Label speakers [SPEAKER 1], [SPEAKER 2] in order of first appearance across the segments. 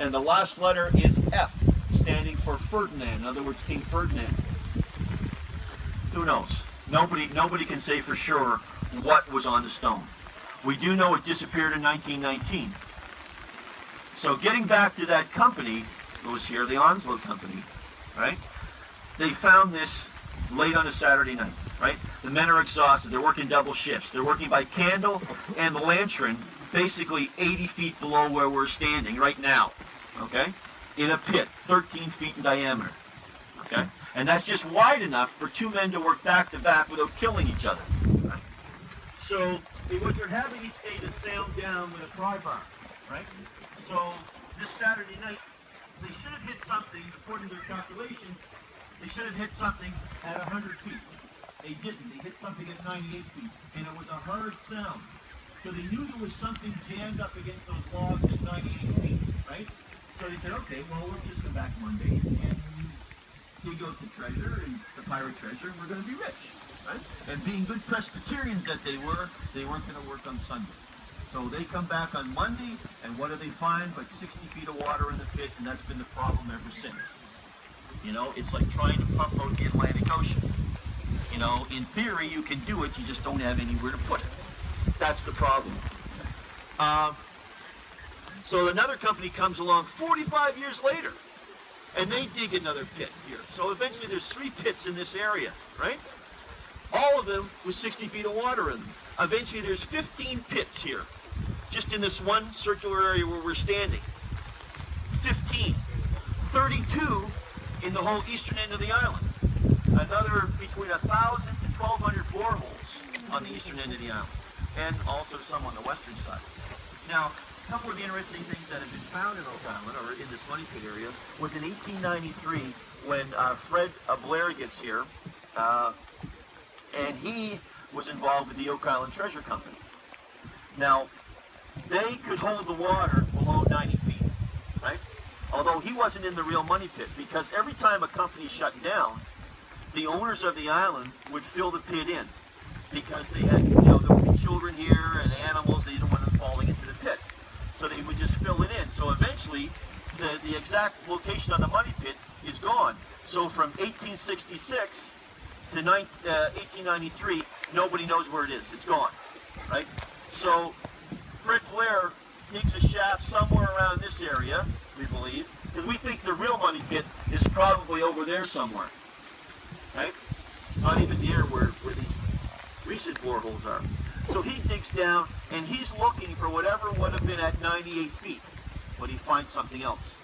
[SPEAKER 1] and the last letter is F, standing for Ferdinand. In other words, King Ferdinand. Who knows? Nobody can say for sure what was on the stone. We do know it disappeared in 1919. So getting back to that company that was here, the Onslow Company, right? They found this late on a Saturday night, right? The men are exhausted. They're working double shifts. They're working by candle and lantern, basically 80 feet below where we're standing right now, okay? In a pit, 13 feet in diameter, okay? And that's just wide enough for two men to work back to back without killing each other, right? So what they're having each day to sound down with a pry bar, right? So this Saturday night, they should have hit something, according to their calculations, they should have hit something at 100 feet. They didn't. They hit something at 98 feet, and it was a hard sound. So they knew there was something jammed up against those logs at 98 feet, right? So they said, okay, well, we'll just come back Monday and dig out the treasure, and the pirate treasure, and we're going to be rich, right? And being good Presbyterians that they weren't going to work on Sunday. So they come back on Monday, and what do they find? But 60 feet of water in the pit, and that's been the problem ever since. You know, it's like trying to pump out the Atlantic Ocean. You know, in theory, you can do it, you just don't have anywhere to put it. That's the problem. So another company comes along 45 years later, and they dig another pit here. So eventually there's 3 pits in this area, right? All of them with 60 feet of water in them. Eventually there's 15 pits here, just in this one circular area where we're standing. 15. 32 in the whole eastern end of the island. Another between 1,000 to 1,200 boreholes on the eastern end of the island, and also some on the western side. Now, a couple of interesting things that have been found in Oak Island, or in this money pit area, was in 1893 when Fred Blair gets here, and he was involved with the Oak Island Treasure Company. Now, they could hold the water below 90 feet, right? Although he wasn't in the real money pit, because every time a company shut down, the owners of the island would fill the pit in, because they had, you know, there would be children here and animals, they didn't want them falling into the pit. So they would just fill it in. So eventually, the exact location on the money pit is gone. So from 1866 to 1893, nobody knows where it is. It's gone, right? So Fred Blair digs a shaft somewhere around this area, we believe, because we think the real money pit is probably over there somewhere, right? Not even near where these recent boreholes are. So he digs down, and he's looking for whatever would have been at 98 feet, but he finds something else.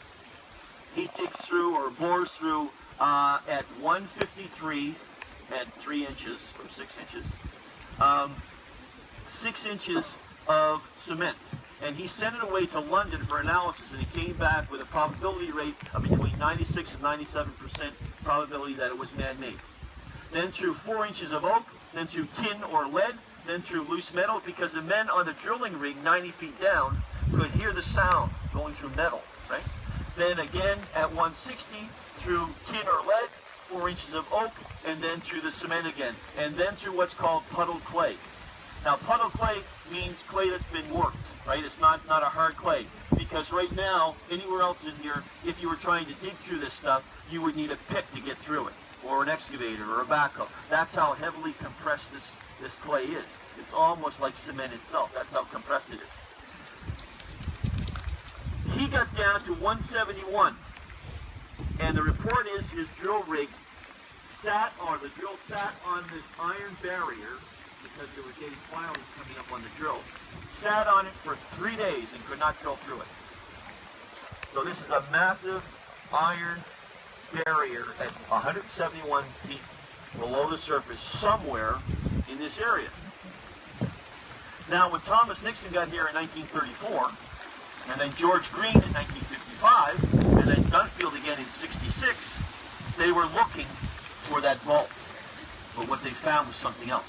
[SPEAKER 1] He digs through, or bores through, at 153 at 3 inches, or 6 inches, 6 inches of cement. And he sent it away to London for analysis, and he came back with a probability rate of between 96 and 97% probability that it was man-made. Then through 4 inches of oak, then through tin or lead, then through loose metal, because the men on the drilling rig 90 feet down could hear the sound going through metal, right? Then again at 160 through tin or lead, 4 inches of oak, and then through the cement again, and then through what's called puddled clay. Now puddled clay means clay that's been worked, right? It's not a hard clay, because right now, anywhere else in here, if you were trying to dig through this stuff, you would need a pick to get through it, or an excavator, or a backhoe. That's how heavily compressed this clay is. It's almost like cement itself. That's how compressed it is. He got down to 171, and the report is his drill rig sat on this iron barrier, because there were getting filings coming up on the drill, sat on it for 3 days and could not drill through it. So this is a massive iron barrier at 171 feet below the surface somewhere in this area. Now when Thomas Nixon got here in 1934, and then George Green in 1955, and then Dunfield again in 66, they were looking for that vault. But what they found was something else.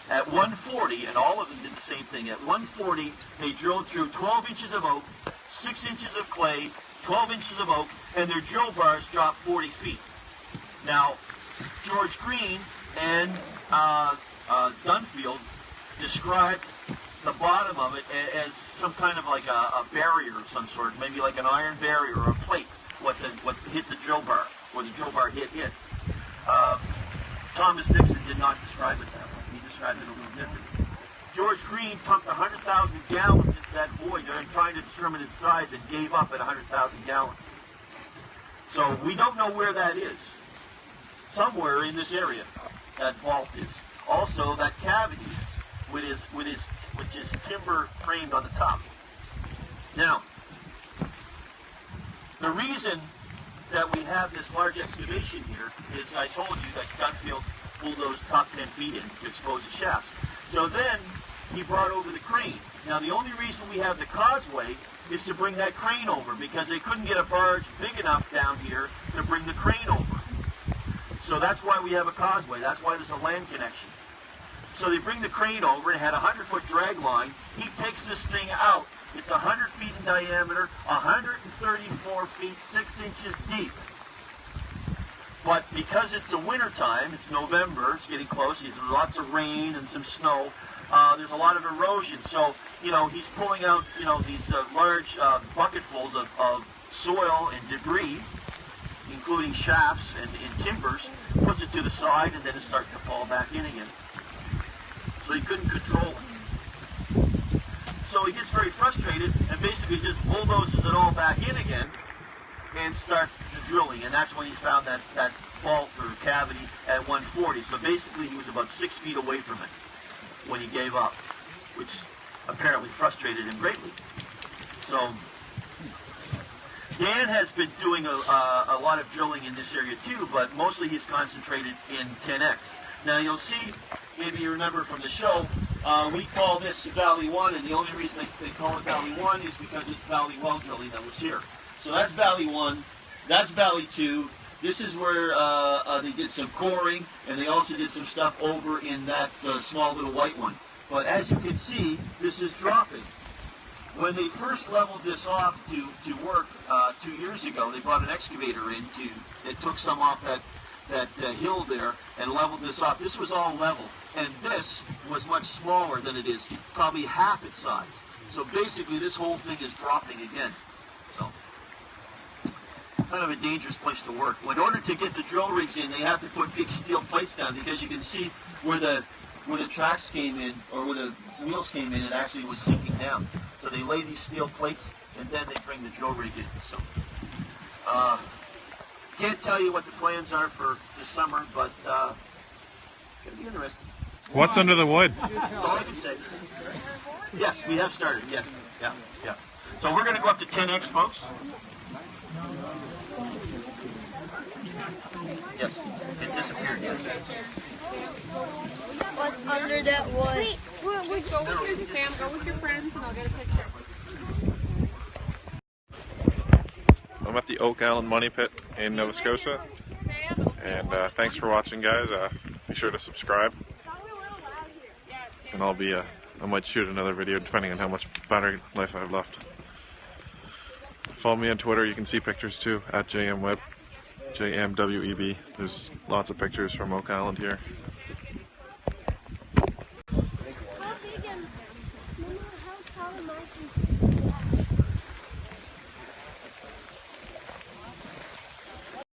[SPEAKER 1] At 140, and all of them did the same thing, at 140 they drilled through 12 inches of oak, 6 inches of clay, 12 inches of oak, and their drill bars dropped 40 feet. Now, George Green and Dunfield described the bottom of it as some kind of like a barrier of some sort, maybe like an iron barrier or a plate, what hit the drill bar, or the drill bar hit. Thomas Dixon did not describe it that way. He described it a little different. George Green pumped 100,000 gallons into that void during trying to determine its size and gave up at 100,000 gallons. So we don't know where that is. Somewhere in this area, that vault is. Also, that cavity is, which is timber framed on the top. Now, the reason that we have this large excavation here is I told you that Gunfield pulled those top 10 feet in to expose the shafts. So then he brought over the crane. Now the only reason we have the causeway is to bring that crane over because they couldn't get a barge big enough down here to bring the crane over. So that's why we have a causeway. That's why there's a land connection. So they bring the crane over. It had a 100-foot drag line. He takes this thing out. It's 100 feet in diameter, 134 feet, 6 inches deep. But because it's a winter time, it's November, it's getting close, there's lots of rain and some snow, there's a lot of erosion. So, he's pulling out, these large bucketfuls of soil and debris, including shafts and timbers, puts it to the side, and then it starts to fall back in again. So he couldn't control it. So he gets very frustrated and basically just bulldozes it all back in again and starts the drilling. And that's when he found that vault or cavity at 140. So basically he was about 6 feet away from it when he gave up, which apparently frustrated him greatly. So Dan has been doing a lot of drilling in this area too, but mostly he's concentrated in 10X. Now you'll see, maybe you remember from the show, we call this Valley 1, and the only reason they call it Valley 1 is because it's Valley well drilling that was here. So that's Valley 1, that's Valley 2, this is where they did some coring, and they also did some stuff over in that small little white one. But as you can see, this is dropping. When they first leveled this off to work 2 years ago, they brought an excavator in that took some off that hill there and leveled this off. This was all level, and this was much smaller than it is, probably half its size. So basically this whole thing is dropping again. So kind of a dangerous place to work. In order to get the drill rigs in, they have to put big steel plates down, because you can see where the tracks came in, or where the wheels came in, it actually was sinking down. So they lay these steel plates and then they bring the drill rig in. So can't tell you what the plans are for this summer, but it's going to be interesting.
[SPEAKER 2] What's under the wood?
[SPEAKER 1] That's all I can say. Yes, we have started. Yes. Yeah. So we're going to go up to 10X, folks. Yes. It disappeared. Yes.
[SPEAKER 3] What's under that wood?
[SPEAKER 4] Wait, go with your Sam. Go with your friends, and I'll get a picture.
[SPEAKER 2] I'm at the Oak Island Money Pit in Nova Scotia, and thanks for watching, guys. Be sure to subscribe, and I might shoot another video depending on how much battery life I have left. Follow me on Twitter. You can see pictures too at JMWeb, JMWEB. There's lots of pictures from Oak Island here.
[SPEAKER 3] How big am I? How tall am I?